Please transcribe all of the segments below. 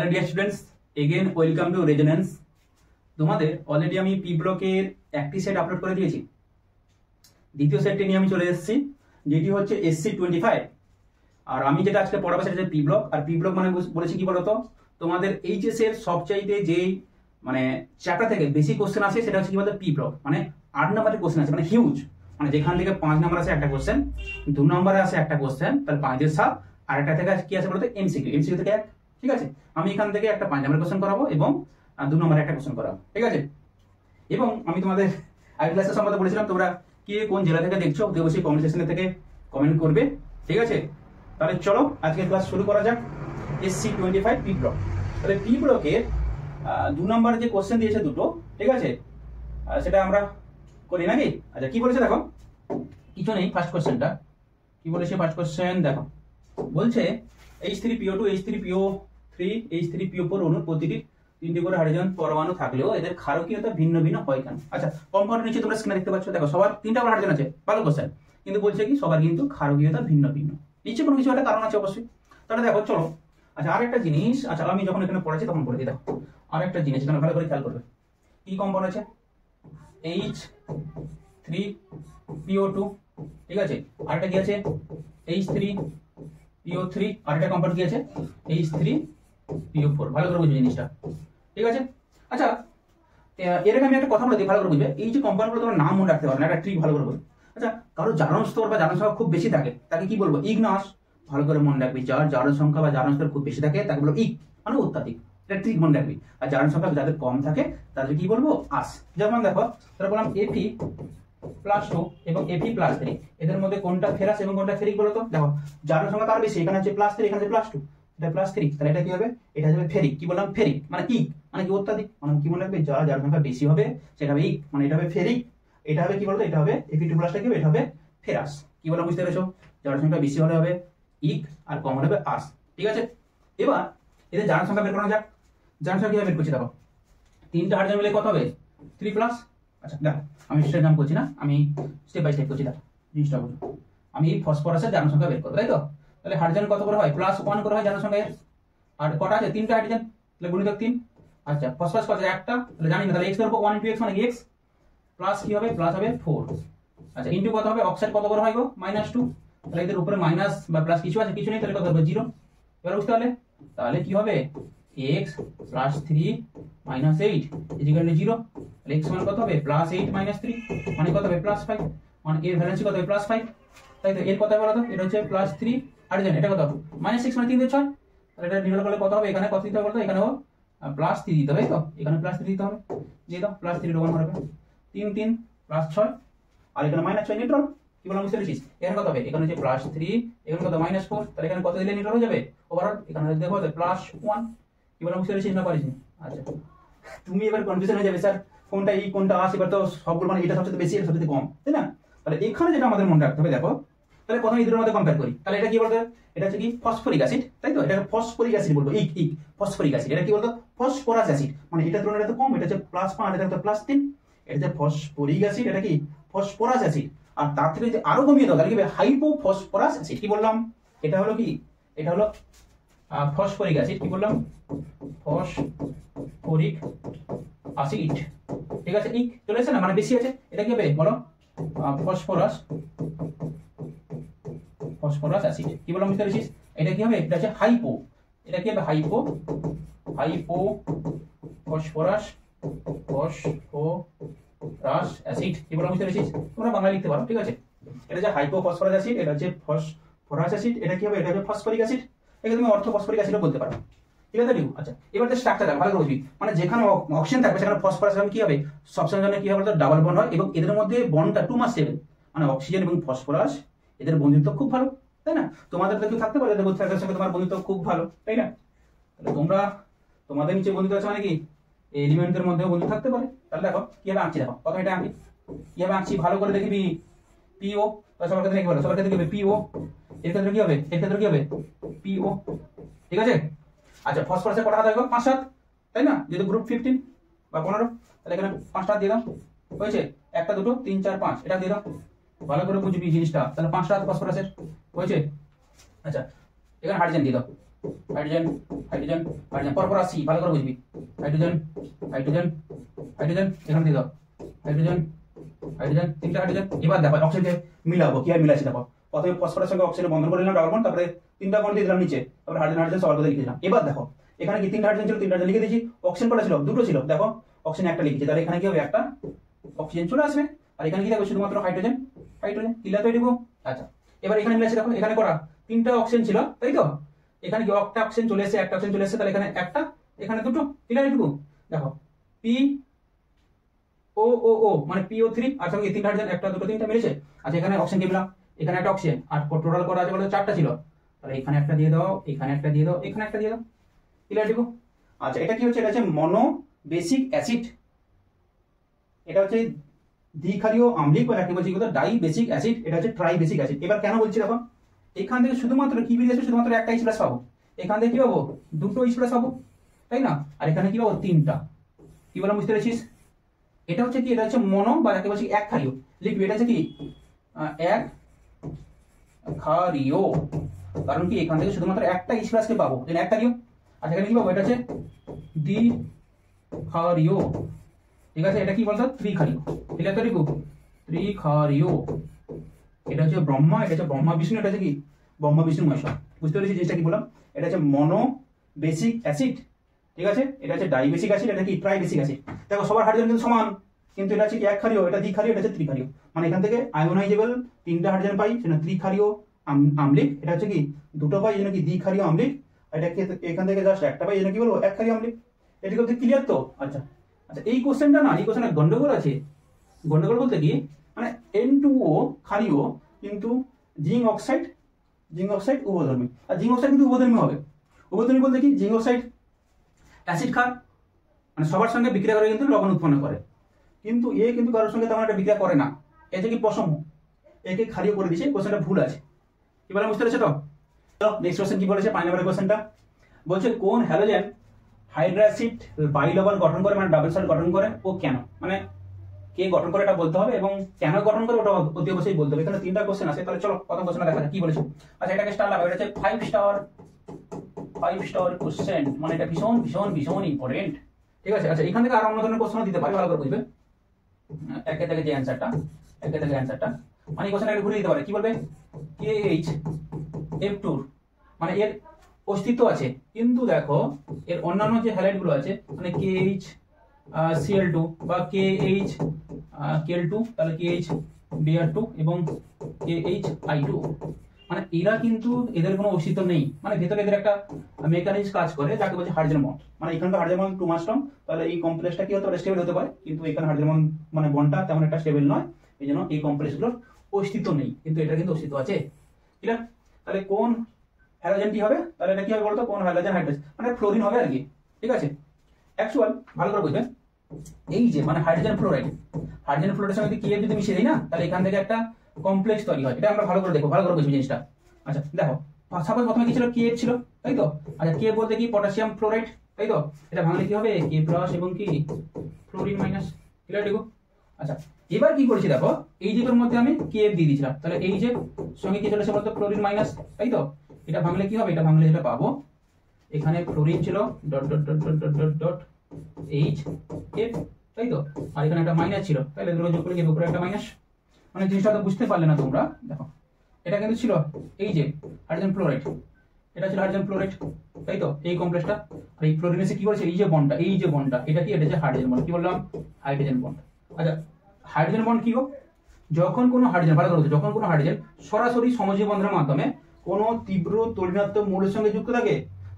Hello dear students, again welcome to resonance. তোমাদের already আমি P ব্লকের একটি সেট আপলোড করে দিয়েছি। দ্বিতীয় সেটটি নিয়ে আমি চলে এসেছি, যেটি হচ্ছে SC25। আর আমি যেটা আজকে পড়াবো সেটা হচ্ছে পি ব্লক। আর পি ব্লক মানে বলেছি কি বলতো, তোমাদের এইচএস এর সবচাইতে যেই মানে চ্যাপ্টার থেকে বেশি কোশ্চেন আসে সেটা হচ্ছে কি বলতো পি ব্লক। মানে 8 নম্বরের কোশ্চেন আছে, মানে হিউজ। মানে যেখান থেকে 5 নম্বর আসে একটা কোশ্চেন, 2 নম্বরে আসে একটা কোশ্চেন, তাহলে 5-এর 7, আর একটা থেকে কি আছে বলতো এমসিকিউ। এমসিকিউ থেকে 1, ঠিক আছে। আমি এখান থেকে একটা 5 নম্বরের কোশ্চেন করাবো এবং 2 নম্বরে একটা কোশ্চেন করাবো, ঠিক আছে। এবং আমি তোমাদের আই ক্লাসের সম্বন্ধে বলেছিলাম, তোমরা কে কোন জেলা থেকে দেখছো অবশ্যই কমেন্ট সেকশনে থেকে কমেন্ট করবে, ঠিক আছে। তাহলে চলো আজকে ক্লাস শুরু করা যাক। SC25 P block. তাহলে পি ব্লকের 2 নম্বর যে কোশ্চেন দিয়েছে দুটো, ঠিক আছে, সেটা আমরা করি নাকি। আচ্ছা কি বলেছে দেখো, কিছু নেই। ফার্স্ট কোশ্চেনটা কি বলেছে, ফার্স্ট কোশ্চেন দেখো, বলছে H3PO2 H3PO3 H3PO4 অণুর প্রতিটি 3টি করে হাইড্রোজেন পরমাণু থাকলেও এদের ক্ষারকীয়তা ভিন্ন ভিন্ন হয় কেন? আচ্ছা কম্পাউন্ড নিচে তোমরা স্ক্রিনে দেখতে পাচ্ছ, দেখো সবার 3টা করে হাইড্রোজেন আছে, ভালো কোশ্চেন, কিন্তু বলছে কি সবার কিন্তু ক্ষারকীয়তা ভিন্ন ভিন্ন। নিচে কোনো কিছু একটা কারণ আছে অবশ্যই। তাহলে দেখো চলো, আচ্ছা আরেকটা জিনিস, আচ্ছা আমি যখন এখানে পড়াচ্ছি তখন বলে দিই। দেখো আরেকটা জিনিস এখানে ভালো করে খেয়াল করবে, কি কম্পাউন্ড আছে, H3PO2, ঠিক আছে। আরেকটা কি আছে, H3PO3, আরেকটা কম্পাউন্ড কি আছে, H3PO4। ভালো করে বুঝবে জিনিসটা, ঠিক আছে। আচ্ছা এর আগে আমি একটা কথা বলে দিই, ভালো করে বুঝবে। এই যে কম্পাউন্ডগুলো তোমরা নাম মনে রাখতে পারো না, একটা ট্রিক ভালো করে বলবে। আচ্ছা কারো জারণ স্তর বা জারণ সংখ্যা খুব বেশি থাকে তাকে কি বলবো, ইগনাস। ভালো করে মনে রাখবি, যার জারণ সংখ্যা বা জারণ স্তর খুব বেশি থাকে তাকে বলবো ইগ, মানে অত্যাধিক। এটা ট্রিক মনে রাখবি। আর জারণ সংখ্যা যাদের কম থাকে তাদের কি বলবো, আস। যেমন দেখো তাহলে বললাম Fe+2 এবং Fe+3, এদের মধ্যে কোনটা ফেরাস এবং কোনটা ফেরিক বলো তো। দেখো জারণ সংখ্যা তার বেশি, এখানে হচ্ছে +3, এখানে হচ্ছে +2, এটা +3, তাহলে এটা কি হবে, এটা হবে ফেরিক। কি বললাম, ফেরিক মানে ইগ, মানে কি অত্যাধিক। মানে কি মনে রাখবে, যার জারণ সংখ্যা বেশি হবে সেটা হবে ইগ, মানে এটা হবে ফেরিক। এটা হবে কি বলতো, এটা হবে Fe2+, কি হবে, এটা হবে ফেরাস। কি বললাম বুঝতে পেরেছো, জারণ সংখ্যা বেশি হলে হবে ইগ আর কম হলে হবে আস, ঠিক আছে। এবার এদের জারণ সংখ্যা বের করা যাক। জারণ সংখ্যা কিভাবে বের করছি দেখো, 3টা হাইড্রোজেন মিলে কত হবে, 3+। আচ্ছা দেখো আমি স্টেপ নাম করছি না, আমি স্টেপ বাই স্টেপ করছি। দেখো জিনিসটা বুঝো, আমি ফসফরাসের জারণ সংখ্যা বের করবো, তাই তো। তাহলে হাইড্রোজেন কত করে হয়, +1 করে হয় জারণ সংখ্যা এর। আর কটা আছে, 3টা হাইড্রোজেন, তাহলে গুণিতক 3। আচ্ছা ফসফরাস কত, একটা, তাহলে জানি না, তাহলে x এর উপর 1 * x মানে x, প্লাস কি হবে, প্লাস হবে 4। আচ্ছা ইনটু কত হবে, অক্সাইড কত করে হয় গো, -2, তাহলে এদের উপরে মাইনাস বা প্লাস কিছু আছে, কিছু নেই, তাহলে কত হবে 0। এবার বুঝতে পারলে, তাহলে কি হবে, x + 3 - 8 = 0। তাহলে x মান কত হবে, +8 - 3 মানে কত হবে, +5, মানে এর ভ্যালেন্সি কত হবে, +5, তাই তো। এর কত হবে বলো তো, এটা হচ্ছে +3 হাইড্রোজেন, এটা কত, -6 মানে 3 দিয়ে 6, তাহলে এটা নির্ণয় করলে কত হবে, এখানে কত দিতে হবে বলো তো, এখানেও +3 দিতে হবে, তো এখানে +3 দিতে হবে, দিয়ে দাও, +3 = 1 হবে, 3 3 + 6, আর এখানে -6 নিউট্রাল। কি বললাম বুঝতে পেরেছিস, এখানে কত হবে, এখানে হচ্ছে +3, এখানে কত -4, তাহলে এখানে কত দিলে নিউট্রাল হয়ে যাবে ওভারঅল, এখানে দেখো +1। কি বললাম বুঝতে পেরেছিস না পারিস? আচ্ছা তুমি এবার কনফিউশন হয়ে যাবে, স্যার কোনটা ই কোনটা আস, এবার তো সবগুলো মানে এটা সবচেয়ে বেশি, এটা সবচেয়ে কম, তাই না। তাহলে এখানে যেটা আমাদের মনে রাখতে হবে, দেখো তাহলে প্রথমে এদের মধ্যে কম্পেয়ার করি। তাহলে এটা কি বলতো, এটা হচ্ছে কি ফসফরিক অ্যাসিড, তাই তো। এটা ফসফরিক অ্যাসিড বলবো, ইক ইক ফসফরিক অ্যাসিড। এটা কি বলতো, ফসফরাস অ্যাসিড, মানে এটা তুলনায় এটা তো কম, এটা হচ্ছে +5, এটা হচ্ছে +3। এটা হচ্ছে ফসফরিক অ্যাসিড, এটা কি ফসফরাস অ্যাসিড। আর তার থেকে যদি আরো কমিয়ে দাও তাহলে কি হবে, হাইপোফসফরাস অ্যাসিড। কি বললাম, এটা হলো কি, এটা হলো ফসফরিক অ্যাসিড। কি বললাম, ফসফরিক অ্যাসিড, ঠিক আছে। ইক চলে এসেছে না, মানে বেশি আছে। এটা কি হবে বলো, ফসফরাস অ্যাসিড। কি বললাম বুঝতে পেরেছিস, এটা কি হবে, এটা হচ্ছে হাইপো, এটা কি হবে হাইপো ফসফরাস অ্যাসিড। কি বললাম বুঝতে পেরেছিস, তোমরা বাংলা লিখতে পারো, ঠিক আছে। এটা যে হাইপো ফসফরাস অ্যাসিড, এটা হচ্ছে ফসফরাস অ্যাসিড। এটা কি হবে, এটা হবে ফসফরিক অ্যাসিড। এটা তুমি অর্থ ফসফরিক অ্যাসিডও বলতে পারো, ঠিক আছে। আচ্ছা এবার যে স্ট্রাকচার ভালো করে বুঝবি, মানে যেখানে অক্সিজেন থাকবে সেখানে ফসফরাস কি হবে, সবসময় জন্য কি হবে, ডাবল বন্ড হয় এবং এদের মধ্যে বন্ডটা 2+7, মানে অক্সিজেন এবং ফসফরাস এদের বন্ধুত্ব খুব ভালো, তাই না। তোমাদের তো কেউ থাকতে পারে এদের সঙ্গে তোমার বন্ধুত্ব খুব ভালো, তাই না। তাহলে তোমরা তোমাদের নিচে বন্ধুত্ব আছে মানে কি এলিমেন্টের মধ্যেও বন্ধু থাকতে পারে। তাহলে দেখো কিভাবে আঁকছি, দেখো প্রথমে এটা আঁকি, কিভাবে আঁকছি ভালো করে দেখবি। পিও সবার ক্ষেত্রে কি বলে, সবার ক্ষেত্রে কি হবে, পিও। এর ক্ষেত্রে কি হবে, এর ক্ষেত্রে কি হবে, পিও, ঠিক আছে। আচ্ছা ফসফরাসের কটা হাত হবে, 5-7, তাই না, যেহেতু গ্রুপ 15 বা 15, তাহলে এখানে 5টা দিয়ে দাও, হয়েছে। 1 2 3 4 5, এটা দিয়ে দাও, ভালো করে বুঝবি জিনিসটা। তাহলে 5টা হাত ফসফরাসের হয়েছে। আচ্ছা এখানে হাইড্রোজেন দিয়ে দাও, হাইড্রোজেন হাইড্রোজেন হাইড্রোজেন, পরপর আসছি, ভালো করে বুঝবি। হাইড্রোজেন হাইড্রোজেন হাইড্রোজেন, এখানে দিয়ে দাও হাইড্রোজেন হাইড্রোজেন, তিনটা হাইড্রোজেন। এবার দেখো অক্সিজেনকে মিলাবো, কি আর মিলাচ্ছি দেখো। প্রথমে ফসফরাসের সঙ্গে অক্সিজেন বন্ধন করে নিলাম ডাবল বন্ড, তারপরে তিনটা বন্ড দিয়ে দিলাম নিচে, তারপরে হাইড্রোজেন হাইড্রোজেন সবার কথা লিখে দিলাম। এবার দেখো এখানে কি তিনটা হাইড্রোজেন ছিল, তিনটা লিখে দিয়েছি। অক্সিজেন কটা ছিল, দুটো ছিল, দেখো অক্সিজেন একটা লিখেছি, তাহলে এখানে কি হবে, একটা অক্সিজেন চলে আসবে। আর এখানে কি দেখো শুধুমাত্র হাইড্রোজেন হাইড্রোজেন, ক্লিয়ার তো এটুকু। আচ্ছা এবার এখানে মিলাচ্ছি, দেখো এখানে কটা, তিনটা অক্সিজেন ছিল, তাই তো। এখানে কি একটা অক্সিজেন চলে এসেছে, একটা অক্সিজেন চলে এসেছে, তাহলে এখানে একটা, এখানে দুটো, ক্লিয়ার এটুকু। দেখো পি ও ও ও মানে PO3, আর সঙ্গে তিনটা হাইড্রোজেন, একটা দুটো তিনটা মিলেছে। আচ্ছা এখানে অক্সিজেন কে মিলাম, এখানে একটা অক্সিজেন, আর টোটাল করা আছে বলতে চারটা ছিল, তাহলে এখানে একটা দিয়ে দাও, এখানে একটা দিয়ে দাও, এখানে একটা দিয়ে দাও, ক্লিয়ার এটুকু। আচ্ছা এটা কি হচ্ছে, এটা হচ্ছে মনো বেসিক অ্যাসিড, এটা হচ্ছে দ্বিক্ষারীয় আম্লিক, বা কি বলছি ডাই বেসিক অ্যাসিড, এটা হচ্ছে ট্রাই বেসিক অ্যাসিড। এবার কেন বলছি দেখো, এখান থেকে শুধুমাত্র কি বেরিয়েছে, শুধুমাত্র একটা H+ পাবো, এখান থেকে কি পাবো, দুটো H+ পাবো, তাই না। আর এখানে কি পাবো, তিনটা। কি বললাম বুঝতে পেরেছিস? এটা হচ্ছে কি, এটা হচ্ছে মনো বা যাকে বলছি এক ক্ষারীয় লিখবি, এটা হচ্ছে কি এক ক্ষারীয়, কারণ কি এখান থেকে শুধুমাত্র একটা H+ কে পাবো, যেটা এক ক্ষারীয়। আর এখানে কি পাবো, এটা হচ্ছে দ্বিক্ষারীয়, ঠিক আছে। এটা কি বলতো, ত্রিক্ষারীয়, ক্লিয়ার তো রিকু, ত্রিক্ষারীয়। এটা হচ্ছে ব্রহ্মা, এটা হচ্ছে ব্রহ্মা বিষ্ণু, এটা হচ্ছে কি ব্রহ্মা বিষ্ণু মহেশ্বর। বুঝতে পেরেছি জিনিসটা কি বললাম? এটা হচ্ছে মনো বেসিক অ্যাসিড, ঠিক আছে। এটা হচ্ছে ডাই বেসিক অ্যাসিড, এটা কি ট্রাই বেসিক অ্যাসিড। দেখো সবার হাইড্রোজেন কিন্তু সমান, কিন্তু এটা হচ্ছে কি এক ক্ষারীয়, এটা দ্বিক্ষারীয়, এটা হচ্ছে ত্রিক্ষারীয়। মানে এখান থেকে আয়োনাইজেবল তিনটা হাইড্রোজেন পাই, সেটা ত্রিক্ষারীয় আম্লিক। এটা হচ্ছে কি দুটো পাই, এই জন্য কি দ্বিক্ষারীয় আম্লিক। এটা এখান থেকে জাস্ট একটা পাই, এই জন্য কি বলবো এক ক্ষারীয় আম্লিক। এটা বলতে ক্লিয়ার তো? আচ্ছা আচ্ছা, এই কোশ্চেনটা না, এই কোশ্চেনে গন্ডগোল আছে। গন্ডগোল বলতে কি, মানে N2O ক্ষারীয়, কিন্তু জিঙ্ক অক্সাইড উভধর্মী। আর জিঙ্ক অক্সাইড কিন্তু উভধর্মী হবে। উভধর্মী বলতে কি, জিঙ্ক অক্সাইড অ্যাসিড ক্ষার, মানে সবার সঙ্গে বিক্রিয়া করে কিন্তু লবণ উৎপন্ন করে, কিন্তু এ কিন্তু কারোর সঙ্গে তেমন একটা বিক্রিয়া করে না। এটা কি পশম, একে ক্ষারীয় করে দিয়েছে। কোশ্চেনটা ভুল আছে, কি বলে বুঝতে পেরেছো তো? নেক্সট কোশ্চেন কি বলেছে, 5 নম্বরের কোশ্চেনটা বলছে কোন হ্যালোজেন হাইড্রোক্সিড বাইলবন গঠন করে, মানে ডাবল সল্ট গঠন করে, ও কেন, মানে কে গঠন করে এটা বলতে হবে, এবং কেন গঠন করে ওটা অতি অবশ্যই বলতে হবে। এখানে তিনটা কোশ্চেন আছে, তাহলে চলো প্রথম কোশ্চেনটা দেখা যাক কি বলেছে। আচ্ছা এটাকে স্টার লাগাও, এটা হচ্ছে 5 স্টার কোশ্চেন, মানে এটা ভীষণ ভীষণ ভীষণ ইম্পর্টেন্ট, ঠিক আছে। আচ্ছা এখান থেকে আর অন্য ধরনের কোশ্চেন দিতে পারে, ভালো করে বুঝবে। একে থেকে যে অ্যানসারটা, মানে এই কোশ্চেনটা ঘুরে দিতে পারে, কি বলবে, KHF2, মানে এর অস্তিত্ব আছে, কিন্তু দেখো এর অন্যান্য যে হ্যালাইড গুলো আছে, মানে KHCl2 বা KHKl2, তাহলে KHBr2 এবং KHI2, মানে এরা কিন্তু এদের কোনো অস্তিত্ব নেই, মানে ভেতরে এদের একটা মেকানিজম কাজ করে যাকে বলছে হাইড্রোজেন বন্ড। মানে এখানকার হাইড্রোজেন বন্ড 2 মাস্ট্রং, তাহলে এই কমপ্লেক্সটা কি হতে পারে, স্টেবল হতে পারে, কিন্তু এখানে হাইড্রোজেন বন্ড মানে বন্ডটা তেমন একটা স্টেবল নয়, এই জন্য এই কমপ্লেক্সগুলোর অস্তিত্ব নেই, কিন্তু এটা কিন্তু অস্তিত্ব আছে, ঠিক আছে। তাহলে কোন হ্যালোজেনটি হবে, তাহলে এটা কি হবে বলতো, কোন হ্যালোজেন হাইড্রোজেন, মানে ফ্লোরিন হবে আর কি, ঠিক আছে। অ্যাকচুয়াল ভালো করে বুঝবেন, এই যে মানে হাইড্রোজেন ফ্লোরাইডের সঙ্গে KF যদি মিশিয়ে দিই না, তাহলে এখান থেকে একটা কমপ্লেক্স তৈরি হয়। এটা আমরা ভালো করে দেখো, ভালো করে বুঝবি জিনিসটা। আচ্ছা দেখো, সাপোজ প্রথমে কি ছিল, KF ছিল, তাই তো। আচ্ছা KF বলতে কি, পটাশিয়াম ফ্লোরাইড, তাই তো। এটা ভাঙলে কি হবে, K+ এবং কি ফ্লোরিন মাইনাস, ক্লিয়ার দেখো। আচ্ছা এবার কি করেছি দেখো, এই যে মধ্যে আমি KF দিয়ে দিয়েছিলাম, তাহলে এই যে সঙ্গে কি চলেছে বলতো, ফ্লোরিন মাইনাস, তাই তো। এটা ভাঙলে কি হবে, এটা ভাঙলে যেটা পাবো, এখানে ফ্লোরিন ছিল dot dot dot dot dot dot dot HF, তাই তো। আর এখানে একটা মাইনাস ছিল, তাহলে দুটো যোগ করে কি উপরে একটা মাইনাস। মানে জিনিসটা তো বুঝতে পারলে না তোমরা, দেখো এটা কিন্তু ছিল এই যে হাইড্রোজেন ফ্লোরাইড, এটা ছিল হাইড্রোজেন ফ্লোরাইড, তাই তো, এই কমপ্লেক্সটা। আর এই ফ্লোরিন এসে কি করেছে, এই যে বন্ডটা, এটা কি, এটা হচ্ছে হাইড্রোজেন বন্ড, কি বললাম, হাইড্রোজেন বন্ড। আচ্ছা হাইড্রোজেন বন্ড কি গো, যখন কোনো হাইড্রোজেন, ভালো করে যখন কোনো হাইড্রোজেন সরাসরি সমযোজী বন্ধনের মাধ্যমে কোনো তীব্র তড়িৎ মৌলের সঙ্গে যুক্ত থাকে,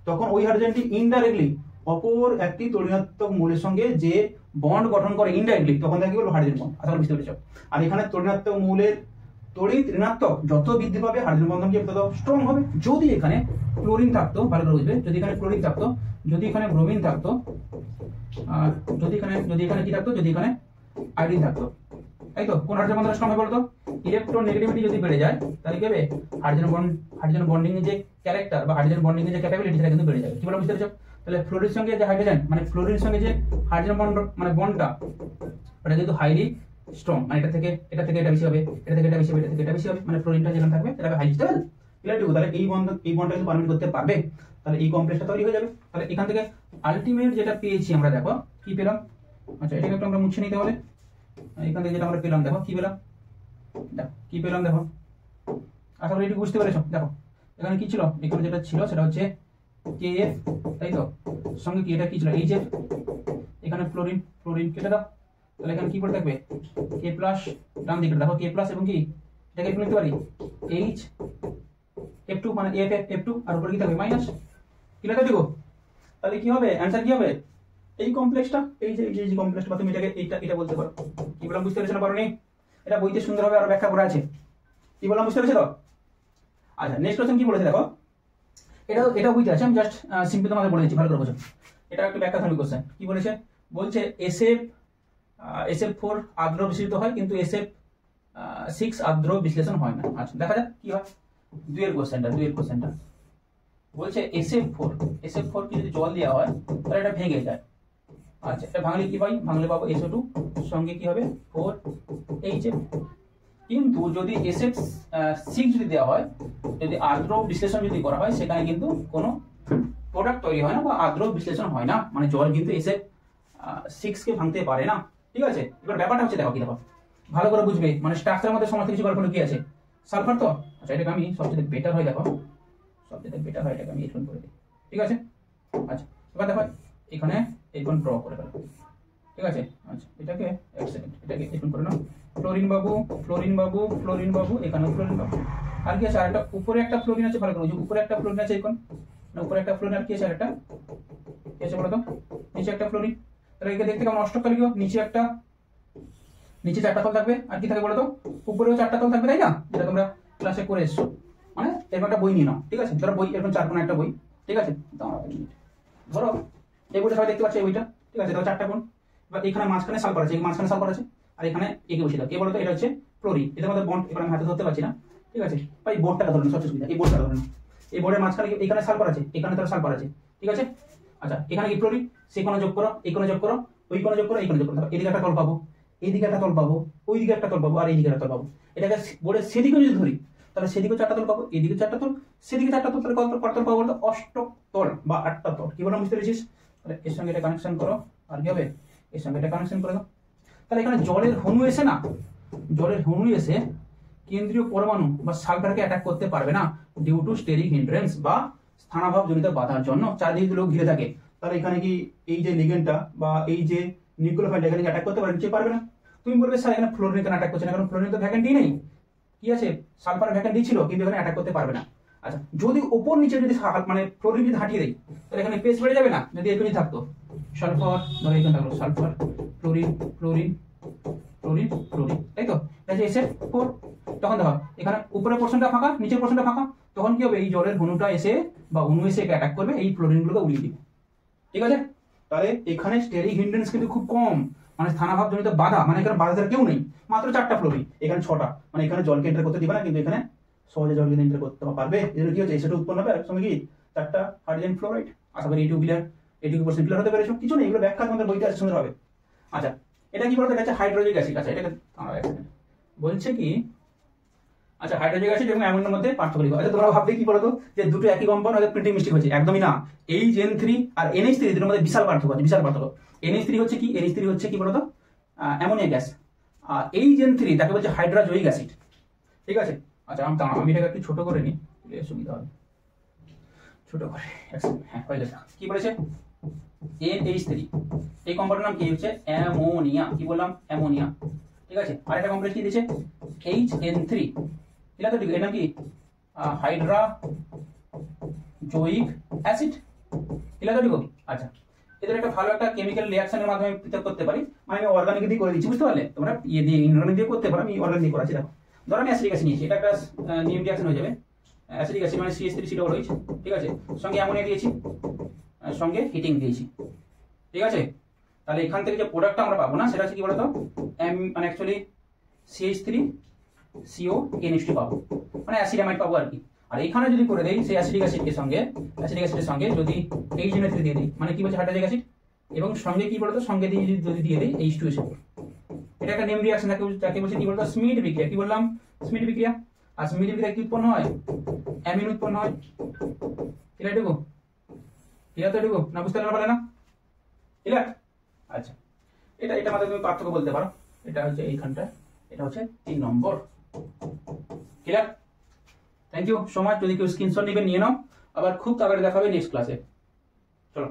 তখন ওই হাইড্রোজেনটি ইনডাইরেক্টলি অপর একটি তড়িৎ মৌলের সঙ্গে যে বন্ড গঠন করে ইনডাইরেক্টলি, তখন তাকে বলবো হাইড্রোজেন বন্ড। আশা করি বুঝতে পেরেছো। আর এখানে তড়িৎ মৌলের তড়িৎ ঋণাত্মক যত বৃদ্ধি পাবে, হাইড্রোজেন বন্ধন কি তত স্ট্রং হবে। যদি এখানে ক্লোরিন থাকতো, ভালো করে বুঝবে, যদি এখানে ক্লোরিন থাকতো, যদি এখানে ব্রোমিন থাকতো, আর যদি এখানে কি থাকতো, যদি এখানে আয়োডিন থাকতো, তাই তো, কোন হাইড্রোজেন বন্ধন স্ট্রং হবে বলতো, ইলেকট্রন নেগেটিভিটি যদি বেড়ে যায়, তাহলে কি হবে, হাইড্রোজেন বন্ডিং এর যে ক্যারেক্টার বা হাইড্রোজেন বন্ডিং এর যে ক্যাপাবিলিটি, সেটা কিন্তু বেড়ে যাবে। কি বলে বুঝতে পেরেছো? তাহলে ফ্লোরিনের সঙ্গে যে হাইড্রোজেন, মানে ফ্লোরিনের সঙ্গে যে হাইড্রোজেন বন্ড, মানে বন্ডটা, ওটা কিন্তু হাইলি স্ট্রং, মানে এটা থেকে এটা বেশি হবে, এটা থেকে এটা বেশি হবে, এটা থেকে এটা বেশি হবে, মানে ফ্লোরিনটা যেখানে থাকবে সেটা হাইলি স্টেবল, ক্লিয়ার। তাহলে এই বন্ডটা কিন্তু পারমিট করতে পারবে। তাহলে এই কমপ্লেক্সটা তৈরি হয়ে যাবে। তাহলে এখান থেকে আলটিমেট যেটা পেয়েছি আমরা, দেখো কি পেলাম। আচ্ছা, এটাকে একটু আমরা মুছে নিতে হবে। এখান থেকে যেটা আমরা পেলাম, দেখো কি পেলাম, দেখো কি পেলাম, দেখো আশা করি এটুকু বুঝতে পেরেছো। দেখো এখানে কি ছিল, এখানে যেটা ছিল সেটা হচ্ছে KF, তাই তো, সঙ্গে কি এটা কি ছিল HF, এখানে ফ্লোরিন, ফ্লোরিন কেটে দাও, তাহলে এখানে কি পড়ে থাকবে K প্লাস, ডান দিকে দেখো K প্লাস এবং কি এটাকে একটু লিখতে পারি H F2 মানে F2 আর উপরে কি থাকবে মাইনাস, কি লেখা দিব। তাহলে কি হবে, অ্যানসার কি হবে, এই কমপ্লেক্সটা, এই যে কমপ্লেক্সটা, তুমি এটাকে এটা বলতে পারো। কি বললাম বুঝতে পেরেছো না পারোনি? এটা বইতে সুন্দরভাবে আরো ব্যাখ্যা করা আছে। কি বললাম বুঝতে পেরেছো তো? আচ্ছা, নেক্সট কোশ্চেন কি বলেছে দেখো, এটা বইতে আছে, আমি জাস্ট সিম্পলি তোমাদের বলে দিচ্ছি, ভালো করে বোঝো। এটা একটা ব্যাখ্যাধর্মী কোশ্চেন। কি বলেছে, বলছে SF4 আর্দ্র বিশ্লেষিত হয় কিন্তু SF6 আর্দ্র বিশ্লেষণ হয় না। আচ্ছা দেখা যাক কি হয়। দুইয়ের কোশ্চেনটা বলছে SF4 কি যদি জল দেওয়া হয় তাহলে এটা ভেঙে যায়। আচ্ছা, এটা ভাঙলে কি হয়, ভাঙলে পাবো SO2 সঙ্গে কি হবে 4HF। কিন্তু যদি SF6 যদি দেওয়া হয়, যদি আর্দ্র বিশ্লেষণ যদি করা হয়, সেখানে কিন্তু কোনো প্রোডাক্ট তৈরি হয় না বা আর্দ্র বিশ্লেষণ হয় না, মানে জল কিন্তু SF6 কে ভাঙতে পারে না। ঠিক আছে, এবার ব্যাপারটা হচ্ছে দেখো কি, দেখো ভালো করে বুঝবে, মানে স্ট্রাকচারের মধ্যে সমস্ত কিছু গল্প কি আছে, সালফার তো। আচ্ছা, এটাকে আমি সবচেয়ে বেটার হয়, দেখো সবচেয়ে বেটার হয় এটাকে আমি এরকম করে দিই। ঠিক আছে, আচ্ছা এবার দেখো এখানে এরকম ড্র করে ফেলো। ঠিক আছে, আচ্ছা এটাকে এক সেকেন্ড, এটাকে এরকম করে নাও। ফ্লোরিন বাবু, ফ্লোরিন বাবু, ফ্লোরিন বাবু, এখানেও ফ্লোরিন বাবু। আর কি আছে, আরেকটা উপরে একটা ফ্লোরিন আছে, ভালো করে বুঝো, উপরে একটা ফ্লোরিন আছে এখন, উপরে একটা ফ্লোরিন, আর কি আছে আরেকটা, কি আছে বলো তো, নিচে একটা ফ্লোরিন। তাহলে একে দেখতে কেমন অষ্টক লিখো, নিচে 4টা তল থাকবে, আর কি থাকে বলো তো, উপরেও 4টা তল থাকবে, তাই না, যেটা তোমরা ক্লাসে করে এসছো। মানে এরকম একটা বই নিয়ে নাও। ঠিক আছে, ধরো বই এরকম 4 কোণা একটা বই। ঠিক আছে, ধরো এই বইটা সবাই দেখতে পাচ্ছে, এই বইটা। ঠিক আছে, ধরো 4টা কোণ। এবার এখানে মাঝখানে সালফার আছে, মাঝখানে সালফার আছে, আর এখানে একে বসিয়ে দাও। কে বলো তো, এটা হচ্ছে ফ্লোরিন, এদের মধ্যে বন্ড এবার আমি হাতে ধরতে পারছি না। ঠিক আছে, বা এই বোর্ডটাকে ধরুন, সবচেয়ে সুবিধা এই বোর্ডটা ধরুন। এই বোর্ডের মাঝখানে এখানে সালফার আছে, এখানে ধরো সালফার আছে। ঠিক আছে, আচ্ছা এখানে কি ফ্লোরিন, সেই কোণে যোগ করো, এই কোণে যোগ করো, ওই কোণে যোগ করো, এই কোণে যোগ করো, এদিকে একটা তল পাবো, এইদিকে একটা তল পাবো, ওইদিকে একটা তল পাবো, আর এইদিকে একটা তল পাবো। এটাকে বোর্ডের সেদিকে যদি ধরি, তাহলে সেদিকে 4টা তল পাবো, এদিকে 4টা তল, সেদিকে 4টা তল, তাহলে কত তল পাবো বলতো, অষ্টক তল বা 8টা তল। কি বললাম বুঝতে পেরেছিস? তাহলে এর সঙ্গে এটা কানেকশন করো, আর কি হবে, এর সঙ্গে এটা কানেকশন করে দাও। তাহলে এখানে জলের হনু এসে না, জলের হনু এসে কেন্দ্রীয় পরমাণু বা সালফারকে অ্যাটাক করতে পারবে না, ডিউ টু স্টেরিক হিন্ড্রেন্স বা স্থানাভাব জনিত বাধার জন্য। চারদিকে লোক ঘিরে থাকে, তাহলে এখানে কি এই যে লিগেন্ডটা বা এই যে নিউক্লিওফাইলটা এখানে অ্যাটাক করতে পারবে, নিচে পারবে না। তুমি বলবে স্যার এখানে ফ্লোরিন কেন অ্যাটাক করছে না, কারণ ফ্লোরিন তো ভ্যাকেন্টই নেই। কি আছে, সালফার ভ্যাকেন্টি ছিল কিন্তু এখানে অ্যাটাক করতে পারবে না। আচ্ছা, যদি উপর নিচে যদি মানে ফ্লোরিন যদি হাঁটিয়ে দেয়, তাহলে এখানে পেস বেড়ে যাবে না, যদি এখানে থাকতো সালফার, ধরো এখানে থাকলো sulphur, fluorine, fluorine, fluorine, fluorine, তাই তো, এটা হচ্ছে SF4। তখন দেখো এখানে উপরের পোর্শনটা ফাঁকা, নিচের পোর্শনটা ফাঁকা, তখন কি হবে, এই জলের হনুটা এসে বা অণু এসে অ্যাটাক করবে, এই ফ্লোরিনগুলোকে উড়িয়ে দিবে। ঠিক আছে, তাহলে এখানে স্টেরিক হিন্ড্রেন্স কিন্তু খুব কম, মানে স্থানাভাব জনিত বাধা, মানে এখানে বাধার কেউ নেই, মাত্র 4টা ফ্লোরিন, এখানে 6টা, মানে এখানে জলকে এন্টার করতে দিবে না, কিন্তু এখানে সহজে জলকে এন্টার করতে পারবে। এর কি হচ্ছে, সেটা উৎপন্ন হবে, আর সঙ্গে কি 4টা হাইড্রোজেন ফ্লোরাইড। আশা করি এইটুকু ক্লিয়ার, এইটুকু কোশ্চেন ক্লিয়ার হতে পেরেছো। কিছু নেই, এগুলো ব্যাখ্যা তোমাদের বইতে আছে, সুন্দর হবে। আচ্ছা, এটা কি বলতো, এটা হচ্ছে হাইড্রোজেনিক অ্যাসিড। আচ্ছা এটাকে বলছে কি, আচ্ছা হাইড্রোজেনিক অ্যাসিড এবং অ্যামোনিয়ার মধ্যে পার্থক্য লিখো। আচ্ছা তোমরা ভাববে কি বলতো, যে দুটো একই কম্পাউন্ড, হয়তো প্রিন্টিং মিস্টেক হচ্ছে, একদমই না। N3 আর NH3 এর মধ্যে বিশাল পার্থক্য আছে, বিশাল পার্থক্য। NH3 হচ্ছে কি, NH3 হচ্ছে কি বলতো, অ্যামোনিয়া গ্যাস, আর N3 তাকে বলছে হাইড্রোজেনিক অ্যাসিড। ঠিক আছে, আচ্ছা আমি এটাকে একটু ছোট করে নিই, সুবিধা হবে ছোট করে। হ্যাঁ হয়ে গেছে। কি বলেছে, NH3, এই কম্পাউন্ডের নাম কি হচ্ছে অ্যামোনিয়া। কি বললাম, অ্যামোনিয়া। ঠিক আছে, আর একটা কমপ্লেক্স কি দিয়েছে HN3, এটা তো ঠিক, এর নাম কি হাইড্রোজয়িক অ্যাসিড। এটা তো ঠিক। আচ্ছা, এদের একটা ভালো একটা কেমিক্যাল রিঅ্যাকশনের মাধ্যমে পৃথক করতে পারি, মানে আমি অর্গানিক দিয়ে করে দিচ্ছি, বুঝতে পারলে, তোমরা ইয়ে দিয়ে ইনঅর্গানিক দিয়ে করতে পারো, আমি অর্গানিক দিয়ে করাচ্ছি। দেখো ধরো আমি অ্যাসিডিক অ্যাসিড নিয়েছি, এটা একটা নিয়ম রিঅ্যাকশন হয়ে যাবে। অ্যাসিডিক অ্যাসিড মানে CH3COOH, ঠিক আছে, সঙ্গে অ্যামোনিয়া দিয়েছি, সঙ্গে হিটিং দিয়েছি। ঠিক আছে, তাহলে এখান থেকে যে প্রোডাক্টটা আমরা পাবো না, সেটা হচ্ছে কি বলতো, মানে অ্যাকচুয়ালি CH3CONH2 পাবো, মানে অ্যাসিডামাইড পাবো আর কি। আর এখানে যদি করে দেই সেই অ্যাসিডিক অ্যাসিডের সঙ্গে যদি HNO3 দিয়ে দিই, মানে কি বলছে হাইড্রোজেনিক অ্যাসিড, এবং সঙ্গে কি বলতো, সঙ্গে দিয়ে যদি দিয়ে দিই H2SO4, এটা একটা নেম রিঅ্যাকশন, যাকে বলছে কি বলতো, স্মিথ বিক্রিয়া। কি বললাম, স্মিথ বিক্রিয়া। আর স্মিথ বিক্রিয়া কি উৎপন্ন হয়, অ্যামিন উৎপন্ন হয়। এটা দেখো ক্লিয়ার তো এটুকু, না বুঝতে পারলে না? ক্লিয়ার? আচ্ছা, এটা মাত্র তুমি পার্থক্য বলতে পারো। এটা হচ্ছে এইখানটা, এটা হচ্ছে 3 নম্বর। Clear? Thank you so much. যদি কেউ স্ক্রিনশট নেবে নিয়ে নাও, আবার খুব তাড়াতাড়ি দেখাবে নেক্সট ক্লাসে। চলো।